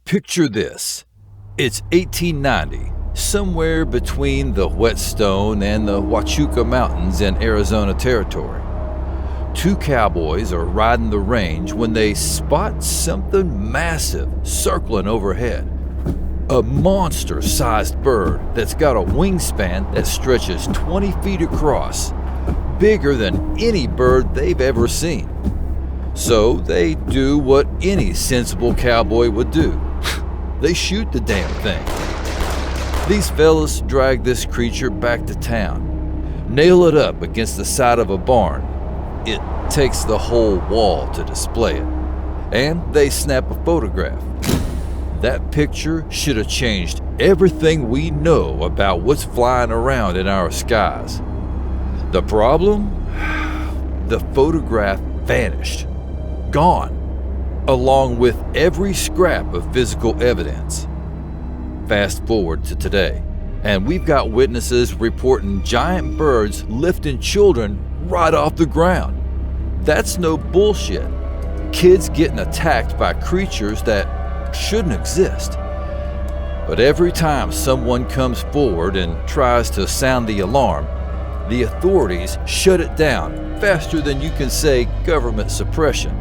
Picture this. It's 1890, somewhere between the Whetstone and the Huachuca Mountains in Arizona Territory. Two cowboys are riding the range when they spot something massive circling overhead. A monster-sized bird that's got a wingspan that stretches 20 feet across, bigger than any bird they've ever seen. So they do what any sensible cowboy would do. They shoot the damn thing. These fellas drag this creature back to town, nail it up against the side of a barn. It takes the whole wall to display it, and they snap a photograph. That picture should have changed everything we know about what's flying around in our skies. The problem? The photograph vanished. Gone. Along with every scrap of physical evidence. Fast forward to today, and we've got witnesses reporting giant birds lifting children right off the ground. That's no bullshit. Kids getting attacked by creatures that shouldn't exist. But every time someone comes forward and tries to sound the alarm, the authorities shut it down faster than you can say government suppression.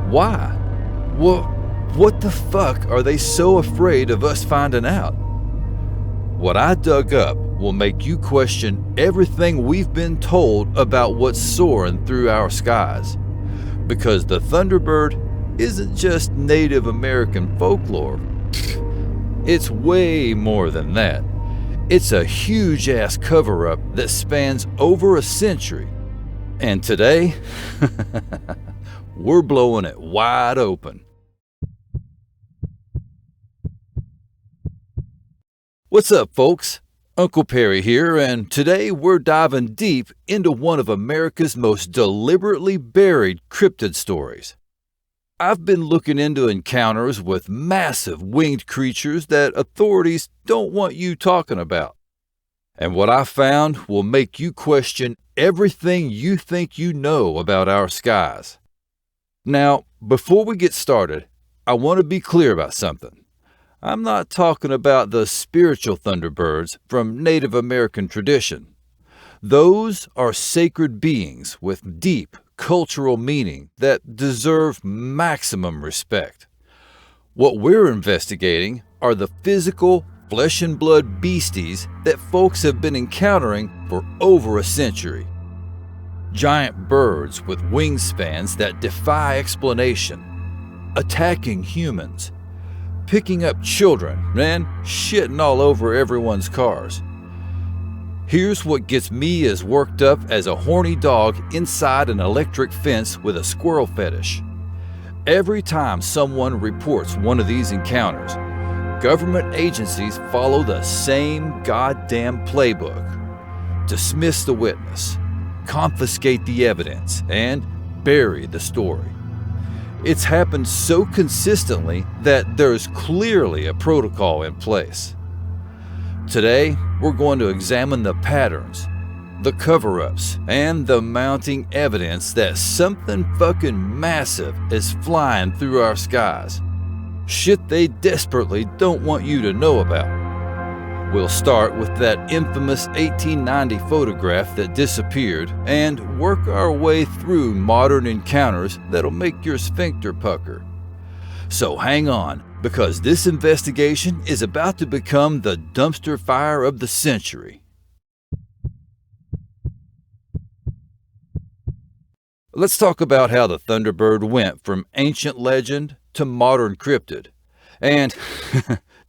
Why? What the fuck are they so afraid of us finding out? What I dug up will make you question everything we've been told about what's soaring through our skies. Because the Thunderbird isn't just Native American folklore. It's way more than that. It's a huge-ass cover-up that spans over a century. And today, we're blowing it wide open. What's up, folks? Uncle Perry here, and today we're diving deep into one of America's most deliberately buried cryptid stories. I've been looking into encounters with massive winged creatures that authorities don't want you talking about. And what I found will make you question everything you think you know about our skies. Now, before we get started, I want to be clear about something. I'm not talking about the spiritual Thunderbirds from Native American tradition. Those are sacred beings with deep cultural meaning that deserve maximum respect. What we're investigating are the physical, flesh and blood beasties that folks have been encountering for over a century. Giant birds with wingspans that defy explanation, attacking humans, picking up children, and shitting all over everyone's cars. Here's what gets me as worked up as a horny dog inside an electric fence with a squirrel fetish. Every time someone reports one of these encounters, government agencies follow the same goddamn playbook. Dismiss the witness, confiscate the evidence, and bury the story. It's happened so consistently that there's clearly a protocol in place. Today, we're going to examine the patterns, the cover-ups, and the mounting evidence that something fucking massive is flying through our skies. Shit they desperately don't want you to know about. We'll start with that infamous 1890 photograph that disappeared and work our way through modern encounters that'll make your sphincter pucker. So hang on, because this investigation is about to become the dumpster fire of the century. Let's talk about how the Thunderbird went from ancient legend to modern cryptid. And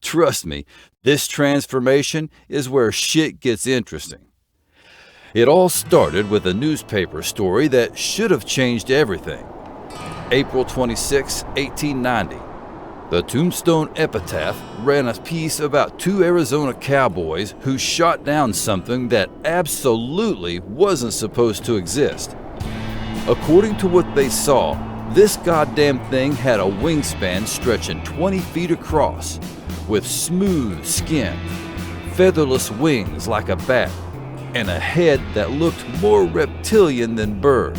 trust me, this transformation is where shit gets interesting. It all started with a newspaper story that should have changed everything. April 26, 1890. The Tombstone Epitaph ran a piece about two Arizona cowboys who shot down something that absolutely wasn't supposed to exist. According to what they saw, this goddamn thing had a wingspan stretching 20 feet across, with smooth skin, featherless wings like a bat, and a head that looked more reptilian than bird.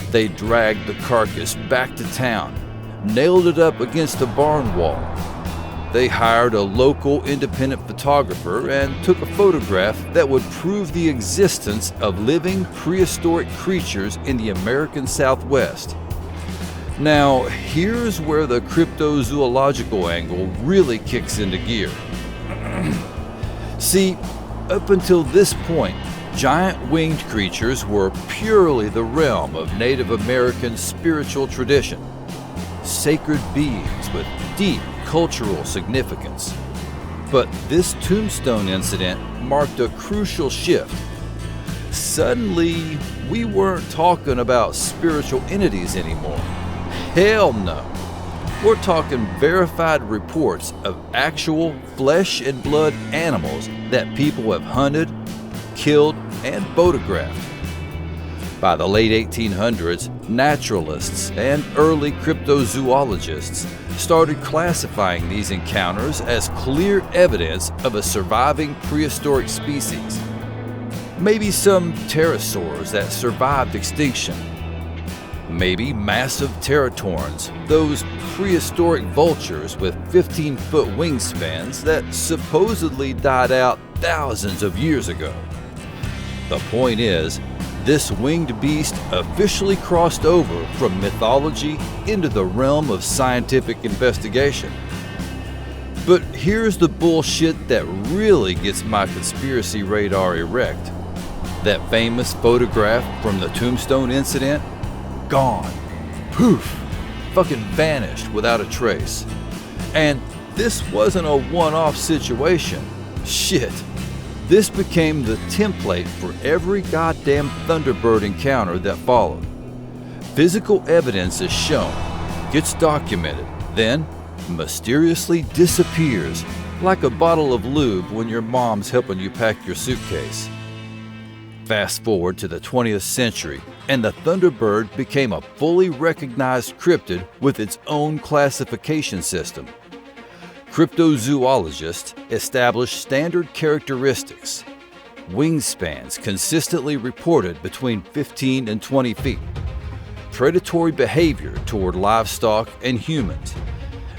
They dragged the carcass back to town, nailed it up against a barn wall. They hired a local independent photographer and took a photograph that would prove the existence of living prehistoric creatures in the American Southwest. Now, here's where the cryptozoological angle really kicks into gear. See, up until this point, giant winged creatures were purely the realm of Native American spiritual tradition, sacred beings with deep cultural significance. But this tombstone incident marked a crucial shift. Suddenly, we weren't talking about spiritual entities anymore. Hell no. We're talking verified reports of actual flesh and blood animals that people have hunted, killed, and photographed. By the late 1800s, naturalists and early cryptozoologists started classifying these encounters as clear evidence of a surviving prehistoric species. Maybe some pterosaurs that survived extinction. Maybe massive teratorns, those prehistoric vultures with 15-foot wingspans that supposedly died out thousands of years ago. The point is, this winged beast officially crossed over from mythology into the realm of scientific investigation. But here's the bullshit that really gets my conspiracy radar erect. That famous photograph from the tombstone incident? Gone. Poof. Fucking vanished without a trace. And this wasn't a one-off situation. Shit. This became the template for every goddamn Thunderbird encounter that followed. Physical evidence is shown, gets documented, then mysteriously disappears like a bottle of lube when your mom's helping you pack your suitcase. Fast forward to the 20th century, and the Thunderbird became a fully recognized cryptid with its own classification system. Cryptozoologists established standard characteristics. Wingspans consistently reported between 15 and 20 feet. Predatory behavior toward livestock and humans.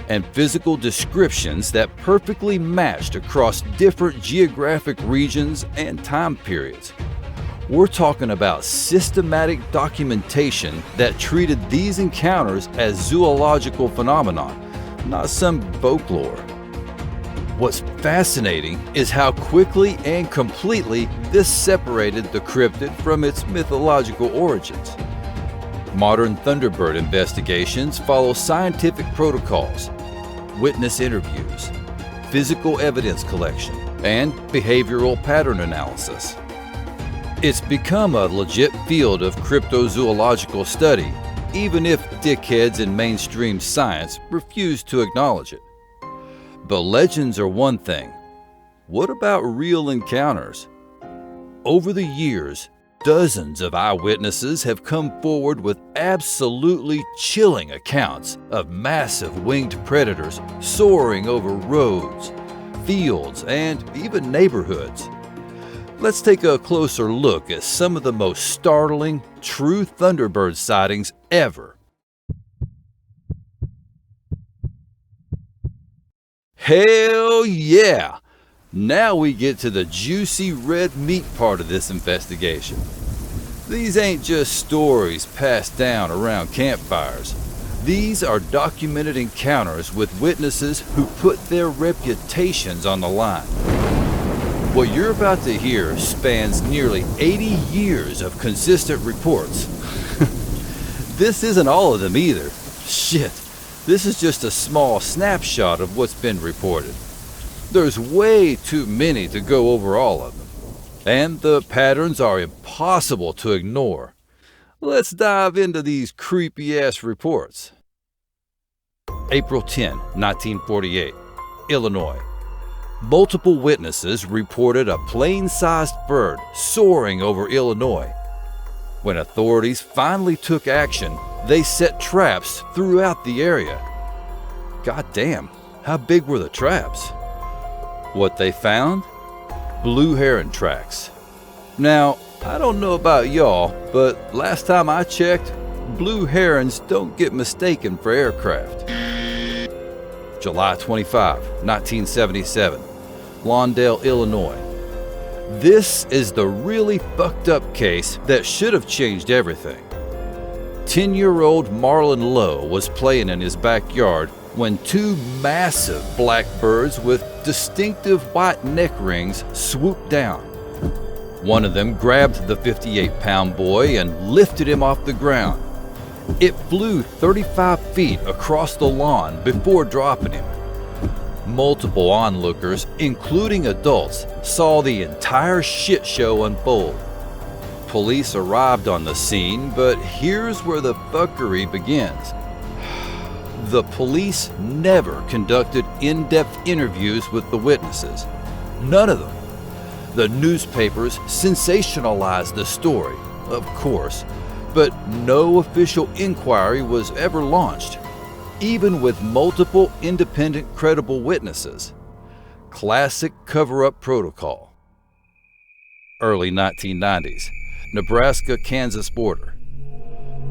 And physical descriptions that perfectly matched across different geographic regions and time periods. We're talking about systematic documentation that treated these encounters as zoological phenomenon, not some folklore. What's fascinating is how quickly and completely this separated the cryptid from its mythological origins. Modern Thunderbird investigations follow scientific protocols, witness interviews, physical evidence collection, and behavioral pattern analysis. It's become a legit field of cryptozoological study, even if dickheads in mainstream science refuse to acknowledge it. But legends are one thing. What about real encounters? Over the years, dozens of eyewitnesses have come forward with absolutely chilling accounts of massive winged predators soaring over roads, fields, and even neighborhoods. Let's take a closer look at some of the most startling, true Thunderbird sightings ever. Hell yeah! Now we get to the juicy red meat part of this investigation. These ain't just stories passed down around campfires. These are documented encounters with witnesses who put their reputations on the line. What you're about to hear spans nearly 80 years of consistent reports. This isn't all of them either. Shit, this is just a small snapshot of what's been reported. There's way too many to go over all of them. And the patterns are impossible to ignore. Let's dive into these creepy-ass reports. April 10, 1948, Illinois. Multiple witnesses reported a plane-sized bird soaring over Illinois. When authorities finally took action, they set traps throughout the area. God damn, how big were the traps? What they found? Blue heron tracks. Now, I don't know about y'all, but last time I checked, blue herons don't get mistaken for aircraft. July 25, 1977, Lawndale, Illinois. This is the really fucked up case that should have changed everything. 10-year-old Marlon Lowe was playing in his backyard when two massive black birds with distinctive white neck rings swooped down. One of them grabbed the 58-pound boy and lifted him off the ground. It flew 35 feet across the lawn before dropping him. Multiple onlookers, including adults, saw the entire shit show unfold. Police arrived on the scene, but here's where the fuckery begins. The police never conducted in-depth interviews with the witnesses. None of them. The newspapers sensationalized the story, of course, but no official inquiry was ever launched, even with multiple independent credible witnesses. Classic cover-up protocol. Early 1990s, Nebraska-Kansas border.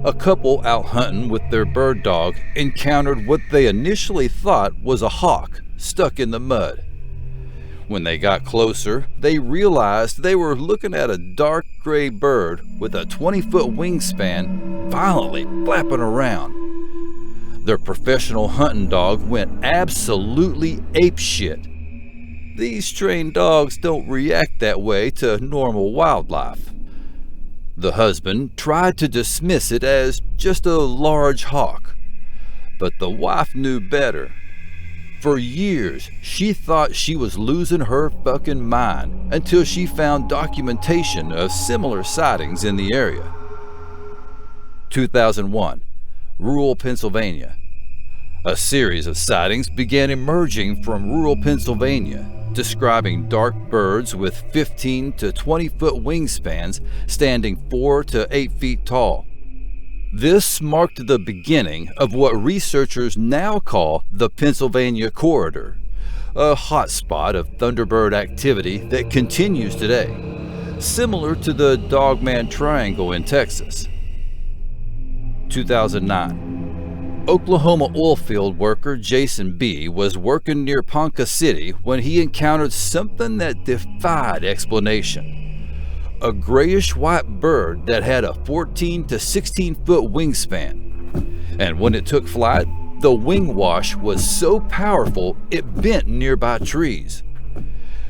A couple out hunting with their bird dog encountered what they initially thought was a hawk stuck in the mud. When they got closer, they realized they were looking at a dark gray bird with a 20-foot wingspan violently flapping around. Their professional hunting dog went absolutely apeshit. These trained dogs don't react that way to normal wildlife. The husband tried to dismiss it as just a large hawk, but the wife knew better. For years, she thought she was losing her fucking mind until she found documentation of similar sightings in the area. 2001, rural Pennsylvania. A series of sightings began emerging from rural Pennsylvania, describing dark birds with 15 to 20-foot wingspans standing 4 to 8 feet tall. This marked the beginning of what researchers now call the Pennsylvania Corridor, a hotspot of Thunderbird activity that continues today, similar to the Dogman Triangle in Texas. 2009. Oklahoma oilfield worker Jason B. was working near Ponca City when he encountered something that defied explanation. A grayish-white bird that had a 14 to 16-foot wingspan. And when it took flight, the wing wash was so powerful it bent nearby trees.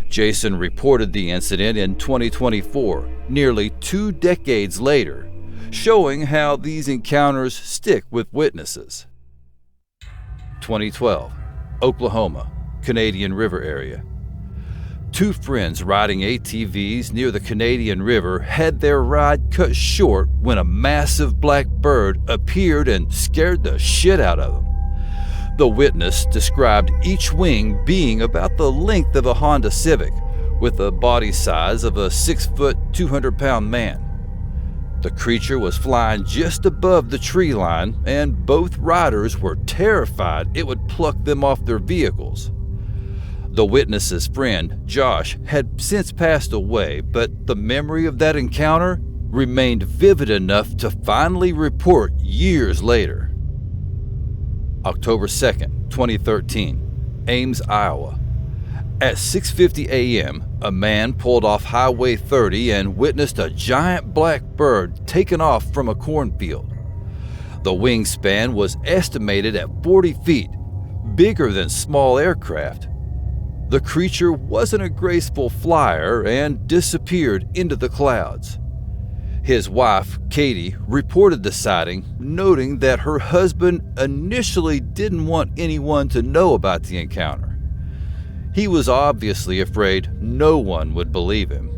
Jason reported the incident in 2024, nearly 2 decades later, showing how these encounters stick with witnesses. 2012, Oklahoma, Canadian River area. 2 friends riding ATVs near the Canadian River had their ride cut short when a massive black bird appeared and scared the shit out of them. The witness described each wing being about the length of a Honda Civic, with a body size of a 6-foot, 200-pound man. The creature was flying just above the tree line, and both riders were terrified it would pluck them off their vehicles. The witness's friend, Josh, had since passed away, but the memory of that encounter remained vivid enough to finally report years later. October 2nd, 2013, Ames, Iowa. At 6:50 a.m., a man pulled off Highway 30 and witnessed a giant black bird taken off from a cornfield. The wingspan was estimated at 40 feet, bigger than small aircraft. The creature wasn't a graceful flyer and disappeared into the clouds. His wife, Katie, reported the sighting, noting that her husband initially didn't want anyone to know about the encounter. He was obviously afraid no one would believe him.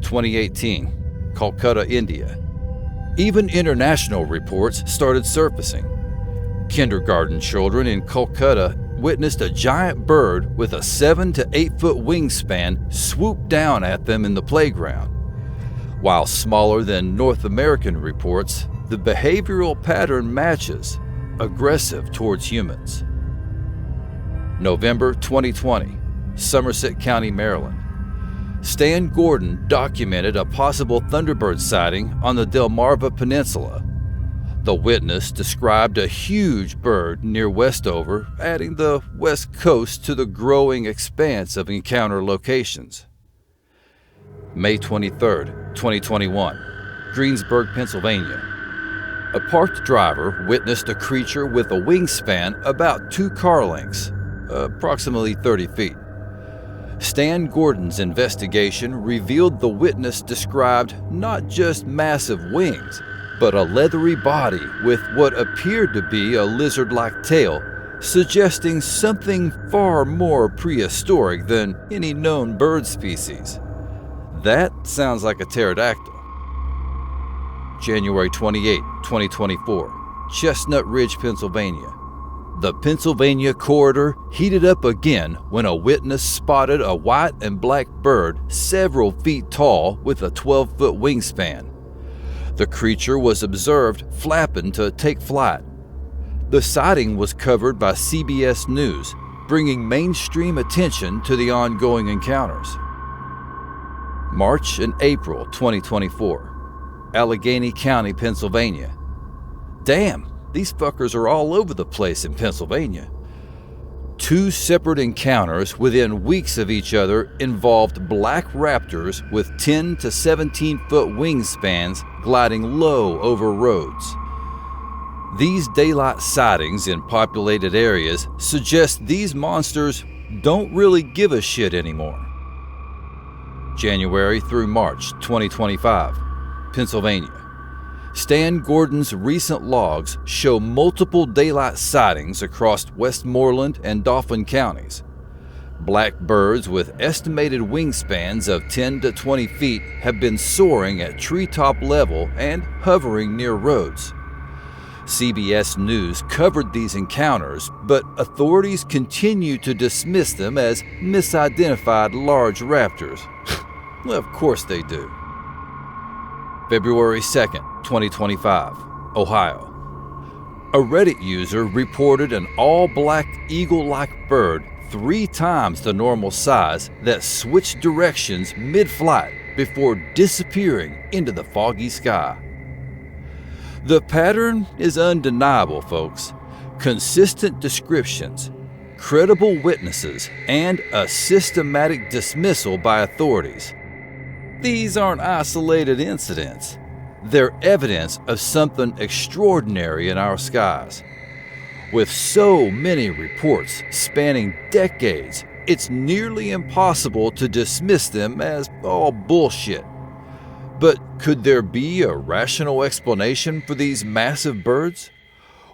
2018, Calcutta, India. Even international reports started surfacing. Kindergarten children in Calcutta witnessed a giant bird with a 7 to 8 foot wingspan swoop down at them in the playground. While smaller than North American reports, the behavioral pattern matches, aggressive towards humans. November 2020, Somerset County, Maryland. Stan Gordon documented a possible Thunderbird sighting on the Delmarva Peninsula The witness described a huge bird near Westover, adding the West Coast to the growing expanse of encounter locations. May 23, 2021, Greensburg, Pennsylvania. A parked driver witnessed a creature with a wingspan about 2 car lengths, approximately 30 feet. Stan Gordon's investigation revealed the witness described not just massive wings, but a leathery body with what appeared to be a lizard-like tail, suggesting something far more prehistoric than any known bird species. That sounds like a pterodactyl. January 28, 2024, Chestnut Ridge, Pennsylvania. The Pennsylvania corridor heated up again when a witness spotted a white and black bird several feet tall with a 12-foot wingspan. The creature was observed flapping to take flight. The sighting was covered by CBS News, bringing mainstream attention to the ongoing encounters. March and April 2024, Allegheny County, Pennsylvania. Damn, these fuckers are all over the place in Pennsylvania. 2 separate encounters within weeks of each other involved black raptors with 10 to 17-foot wingspans gliding low over roads. These daylight sightings in populated areas suggest these monsters don't really give a shit anymore. January through March 2025, Pennsylvania. Stan Gordon's recent logs show multiple daylight sightings across Westmoreland and Dauphin counties. Black birds with estimated wingspans of 10 to 20 feet have been soaring at treetop level and hovering near roads. CBS News covered these encounters, but authorities continue to dismiss them as misidentified large raptors. Well, of course they do. February 2nd, 2025, Ohio. A Reddit user reported an all-black eagle-like bird 3 times the normal size that switched directions mid-flight before disappearing into the foggy sky. The pattern is undeniable, folks. Consistent descriptions, credible witnesses, and a systematic dismissal by authorities. These aren't isolated incidents. They're evidence of something extraordinary in our skies. With so many reports spanning decades, it's nearly impossible to dismiss them as all bullshit. But could there be a rational explanation for these massive birds?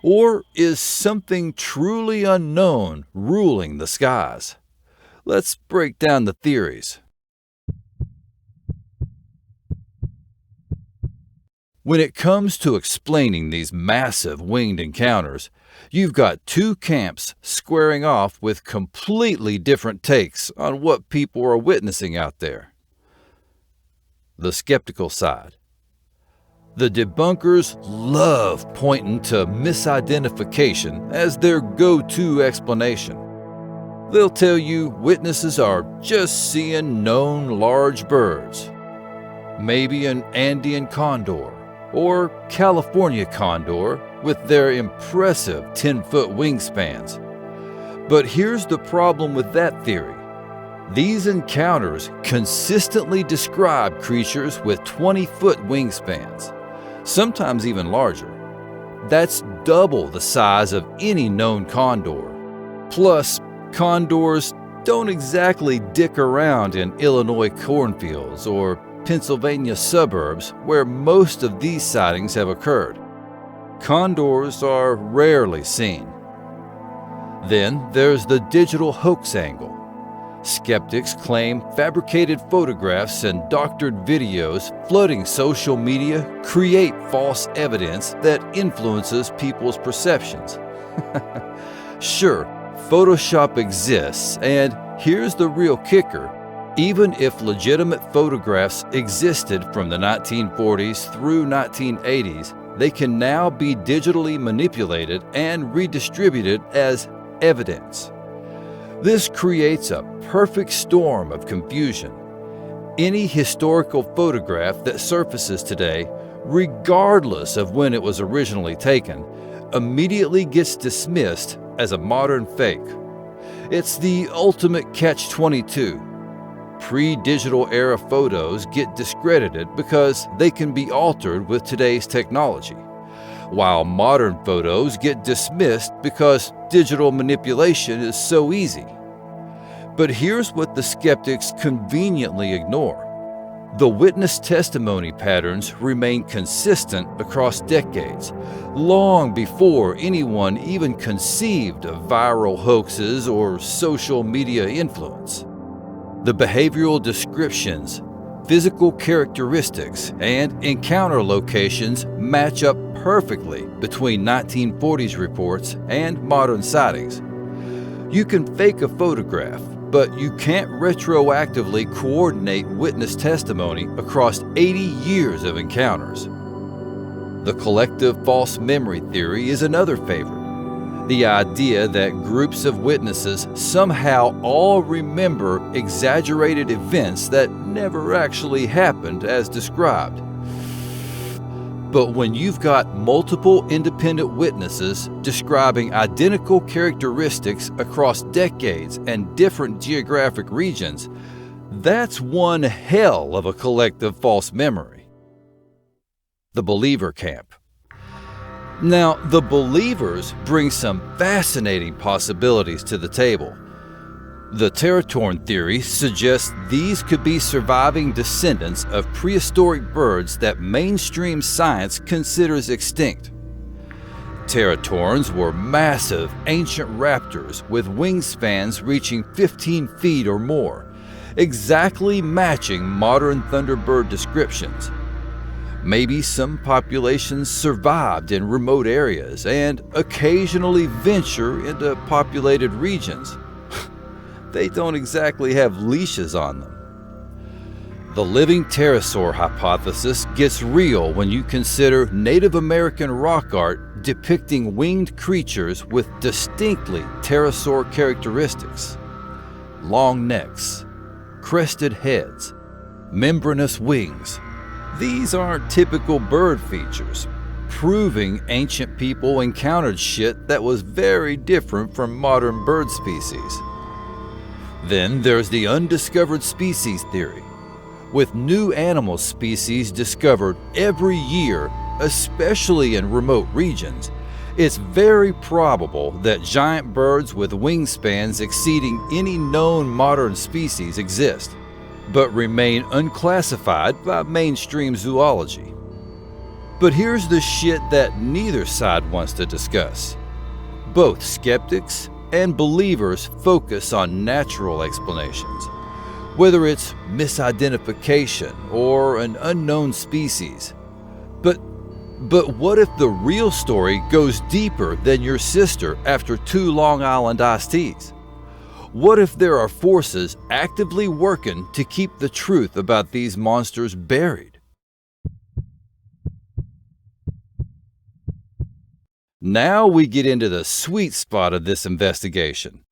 Or is something truly unknown ruling the skies? Let's break down the theories. When it comes to explaining these massive winged encounters, you've got 2 camps squaring off with completely different takes on what people are witnessing out there. The skeptical side. The debunkers love pointing to misidentification as their go-to explanation. They'll tell you witnesses are just seeing known large birds, maybe an Andean condor or California condor with their impressive 10-foot wingspans. But here's the problem with that theory. These encounters consistently describe creatures with 20-foot wingspans, sometimes even larger. That's double the size of any known condor. Plus, condors don't exactly dick around in Illinois cornfields or Pennsylvania suburbs where most of these sightings have occurred. Condors are rarely seen. Then there's the digital hoax angle. Skeptics claim fabricated photographs and doctored videos flooding social media create false evidence that influences people's perceptions. Sure, Photoshop exists, and here's the real kicker. Even if legitimate photographs existed from the 1940s through 1980s, they can now be digitally manipulated and redistributed as evidence. This creates a perfect storm of confusion. Any historical photograph that surfaces today regardless of when it was originally taken, immediately gets dismissed as a modern fake. It's the ultimate catch-22. Pre-digital era photos get discredited because they can be altered with today's technology, while modern photos get dismissed because digital manipulation is so easy. But here's what the skeptics conveniently ignore. The witness testimony patterns remain consistent across decades, long before anyone even conceived of viral hoaxes or social media influence. The behavioral descriptions, physical characteristics, and encounter locations match up perfectly between 1940s reports and modern sightings. You can fake a photograph, but you can't retroactively coordinate witness testimony across 80 years of encounters. The collective false memory theory is another favorite. The idea that groups of witnesses somehow all remember exaggerated events that never actually happened as described. But when you've got multiple independent witnesses describing identical characteristics across decades and different geographic regions, that's one hell of a collective false memory. The believer camp. Now, the believers bring some fascinating possibilities to the table. The Territorn theory suggests these could be surviving descendants of prehistoric birds that mainstream science considers extinct. Territorns were massive, ancient raptors with wingspans reaching 15 feet or more, exactly matching modern Thunderbird descriptions. Maybe some populations survived in remote areas and occasionally venture into populated regions. They don't exactly have leashes on them. The living pterosaur hypothesis gets real when you consider Native American rock art depicting winged creatures with distinctly pterosaur characteristics. Long necks, crested heads, membranous wings. These aren't typical bird features, proving ancient people encountered shit that was very different from modern bird species. Then there's the undiscovered species theory. With new animal species discovered every year, especially in remote regions, it's very probable that giant birds with wingspans exceeding any known modern species exist, but remain unclassified by mainstream zoology. But here's the shit that neither side wants to discuss. Both skeptics and believers focus on natural explanations, whether it's misidentification or an unknown species. But what if the real story goes deeper than your sister after 2 Long Island iced teas? What if there are forces actively working to keep the truth about these monsters buried? Now we get into the sweet spot of this investigation.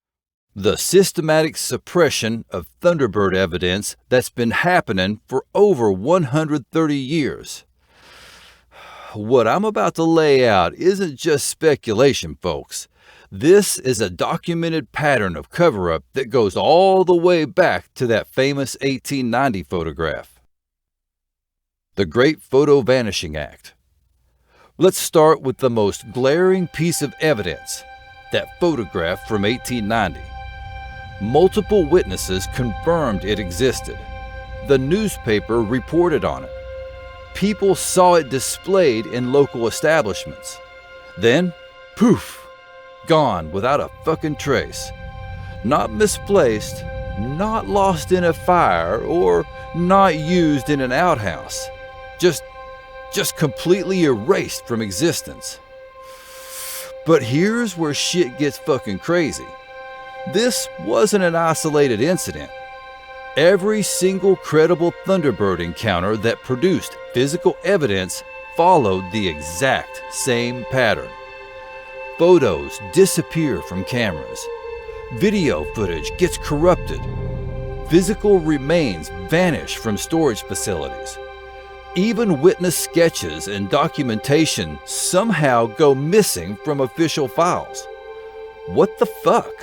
The systematic suppression of Thunderbird evidence that's been happening for over 130 years. What I'm about to lay out isn't just speculation, folks. This is a documented pattern of cover-up that goes all the way back to that famous 1890 photograph. The Great Photo Vanishing Act. Let's start with the most glaring piece of evidence, that photograph from 1890. Multiple witnesses confirmed it existed. The newspaper reported on it. People saw it displayed in local establishments. Then, poof, gone without a fucking trace. Not misplaced, not lost in a fire, or not used in an outhouse. Just completely erased from existence. But here's where shit gets fucking crazy. This wasn't an isolated incident. Every single credible Thunderbird encounter that produced physical evidence followed the exact same pattern. Photos disappear from cameras. Video footage gets corrupted. Physical remains vanish from storage facilities. Even witness sketches and documentation somehow go missing from official files. What the fuck?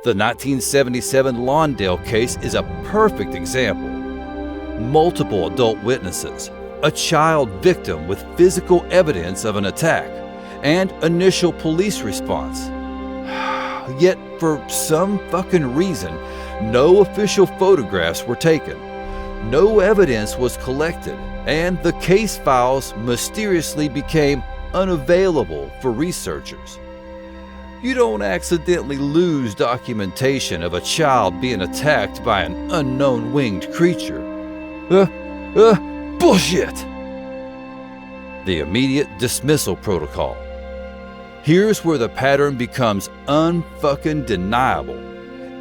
The 1977 Lawndale case is a perfect example. Multiple adult witnesses, a child victim with physical evidence of an attack, and initial police response. Yet, for some fucking reason, no official photographs were taken. No evidence was collected, and the case files mysteriously became unavailable for researchers. You don't accidentally lose documentation of a child being attacked by an unknown winged creature. Bullshit! The immediate dismissal protocol. Here's where the pattern becomes unfucking deniable.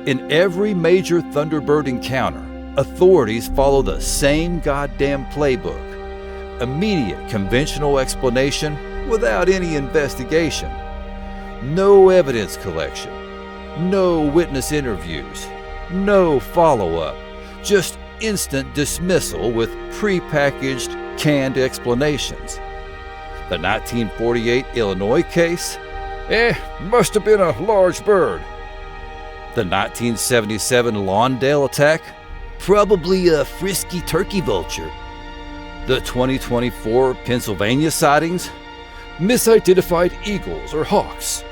In every major Thunderbird encounter, authorities follow the same goddamn playbook. Immediate conventional explanation without any investigation. No evidence collection. No witness interviews. No follow-up. Just instant dismissal with pre-packaged, canned explanations. The 1948 Illinois case? Must have been a large bird. The 1977 Lawndale attack? Probably a frisky turkey vulture. The 2024 Pennsylvania sightings? Misidentified eagles or hawks.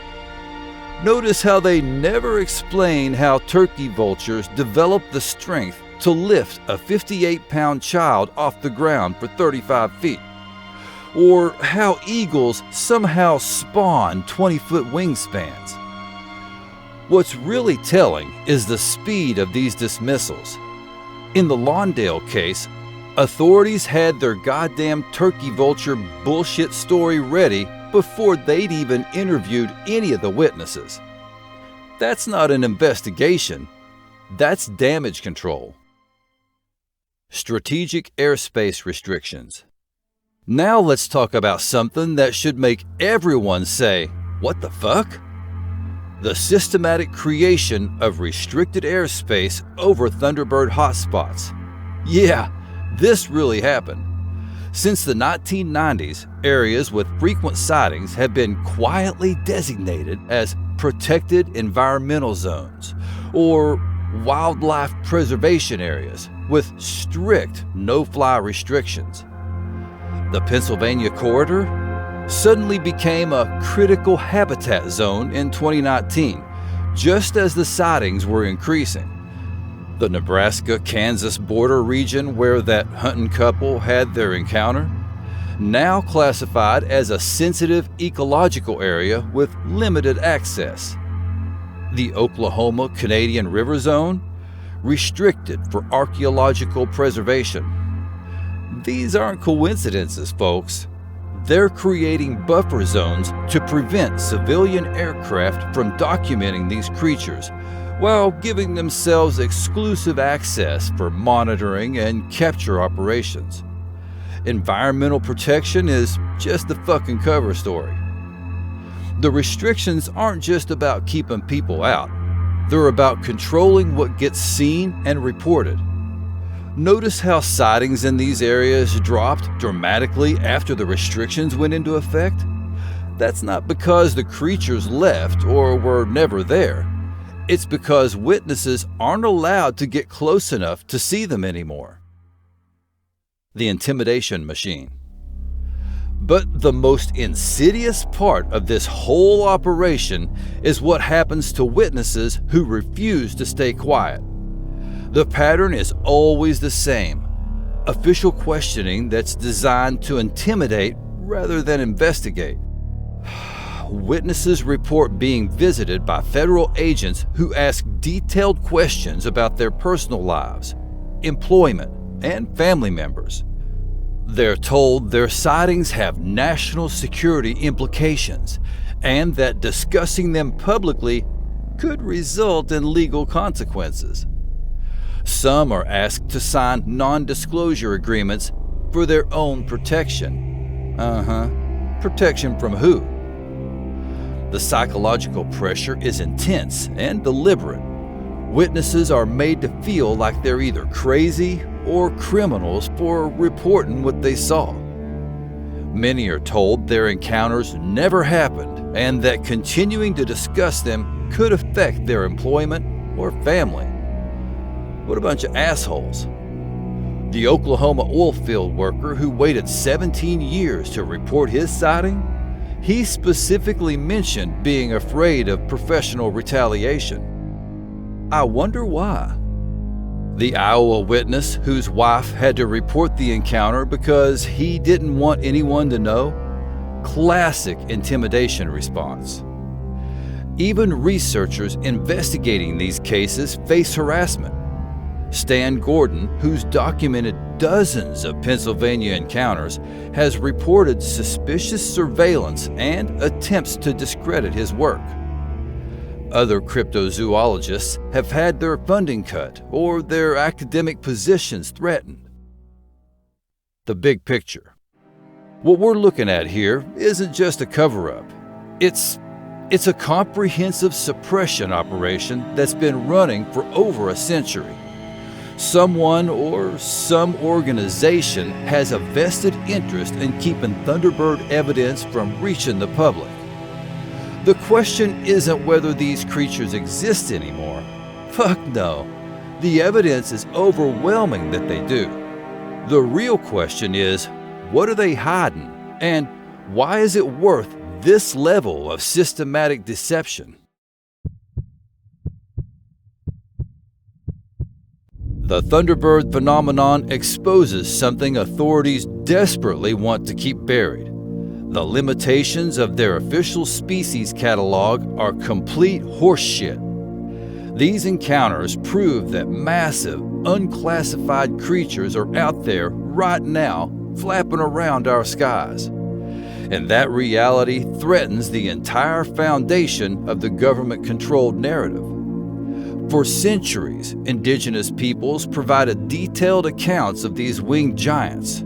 Notice how they never explain how turkey vultures develop the strength to lift a 58-pound child off the ground for 35 feet. Or how eagles somehow spawn 20-foot wingspans. What's really telling is the speed of these dismissals. In the Lawndale case, authorities had their goddamn turkey vulture bullshit story ready before they'd even interviewed any of the witnesses. That's not an investigation, that's damage control. Strategic airspace restrictions. Now let's talk about something that should make everyone say, "What the fuck?" The systematic creation of restricted airspace over Thunderbird hotspots. Yeah, this really happened. Since the 1990s, areas with frequent sightings have been quietly designated as protected environmental zones or wildlife preservation areas with strict no-fly restrictions. The Pennsylvania corridor suddenly became a critical habitat zone in 2019, just as the sightings were increasing. The Nebraska-Kansas border region where that hunting couple had their encounter, now classified as a sensitive ecological area with limited access. The Oklahoma-Canadian River Zone, restricted for archaeological preservation. These aren't coincidences, folks. They're creating buffer zones to prevent civilian aircraft from documenting these creatures, while giving themselves exclusive access for monitoring and capture operations. Environmental protection is just the fucking cover story. The restrictions aren't just about keeping people out. They're about controlling what gets seen and reported. Notice how sightings in these areas dropped dramatically after the restrictions went into effect? That's not because the creatures left or were never there. It's because witnesses aren't allowed to get close enough to see them anymore. The intimidation machine. But the most insidious part of this whole operation is what happens to witnesses who refuse to stay quiet. The pattern is always the same. Official questioning that's designed to intimidate rather than investigate. Witnesses report being visited by federal agents who ask detailed questions about their personal lives, employment, and family members. They're told their sightings have national security implications and that discussing them publicly could result in legal consequences. Some are asked to sign non-disclosure agreements for their own protection. Protection from who? The psychological pressure is intense and deliberate. Witnesses are made to feel like they're either crazy or criminals for reporting what they saw. Many are told their encounters never happened and that continuing to discuss them could affect their employment or family. What a bunch of assholes. The Oklahoma oil field worker who waited 17 years to report his sighting, he specifically mentioned being afraid of professional retaliation. I wonder why. The Iowa witness whose wife had to report the encounter because he didn't want anyone to know? Classic intimidation response. Even researchers investigating these cases face harassment. Stan Gordon, who's documented dozens of Pennsylvania encounters, has reported suspicious surveillance and attempts to discredit his work. Other cryptozoologists have had their funding cut or their academic positions threatened. The big picture. What we're looking at here isn't just a cover-up. It's a comprehensive suppression operation that's been running for over a century. Someone or some organization has a vested interest in keeping Thunderbird evidence from reaching the public. The question isn't whether these creatures exist anymore. Fuck no. The evidence is overwhelming that they do. The real question is, what are they hiding? And why is it worth this level of systematic deception? The Thunderbird phenomenon exposes something authorities desperately want to keep buried. The limitations of their official species catalog are complete horseshit. These encounters prove that massive, unclassified creatures are out there right now, flapping around our skies. And that reality threatens the entire foundation of the government-controlled narrative. For centuries, indigenous peoples provided detailed accounts of these winged giants.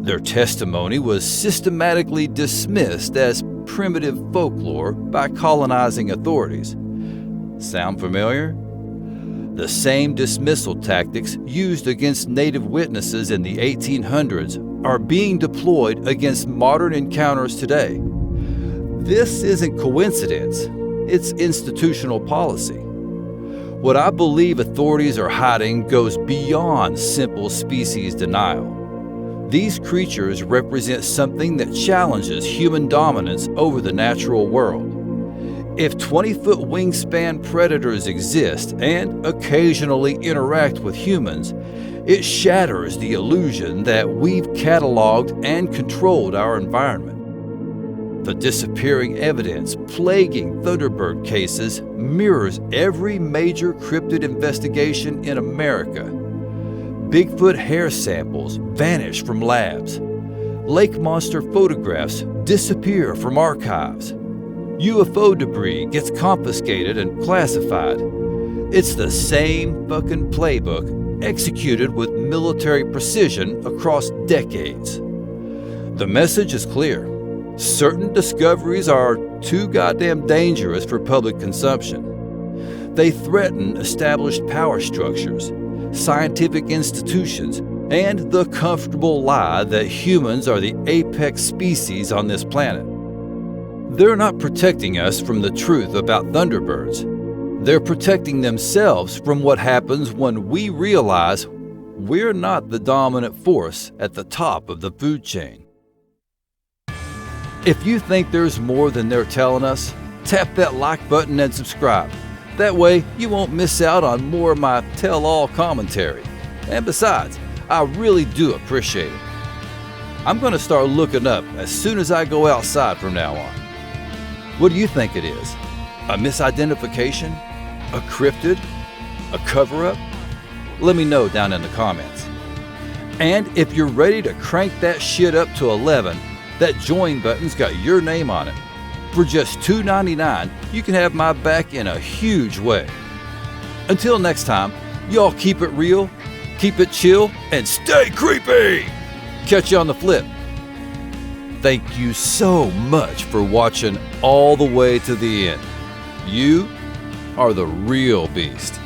Their testimony was systematically dismissed as primitive folklore by colonizing authorities. Sound familiar? The same dismissal tactics used against native witnesses in the 1800s are being deployed against modern encounters today. This isn't coincidence, it's institutional policy. What I believe authorities are hiding goes beyond simple species denial. These creatures represent something that challenges human dominance over the natural world. If 20-foot wingspan predators exist and occasionally interact with humans, it shatters the illusion that we've cataloged and controlled our environment. The disappearing evidence plaguing Thunderbird cases mirrors every major cryptid investigation in America. Bigfoot hair samples vanish from labs. Lake monster photographs disappear from archives. UFO debris gets confiscated and classified. It's the same fucking playbook executed with military precision across decades. The message is clear. Certain discoveries are too goddamn dangerous for public consumption. They threaten established power structures, scientific institutions, and the comfortable lie that humans are the apex species on this planet. They're not protecting us from the truth about Thunderbirds. They're protecting themselves from what happens when we realize we're not the dominant force at the top of the food chain. If you think there's more than they're telling us, tap that like button and subscribe. That way you won't miss out on more of my tell-all commentary. And besides, I really do appreciate it. I'm going to start looking up as soon as I go outside from now on. What do you think it is? A misidentification? A cryptid? A cover-up? Let me know down in the comments. And if you're ready to crank that shit up to 11, that join button's got your name on it. For just $2.99, you can have my back in a huge way. Until next time, y'all keep it real, keep it chill, and stay creepy! Catch you on the flip. Thank you so much for watching all the way to the end. You are the real beast.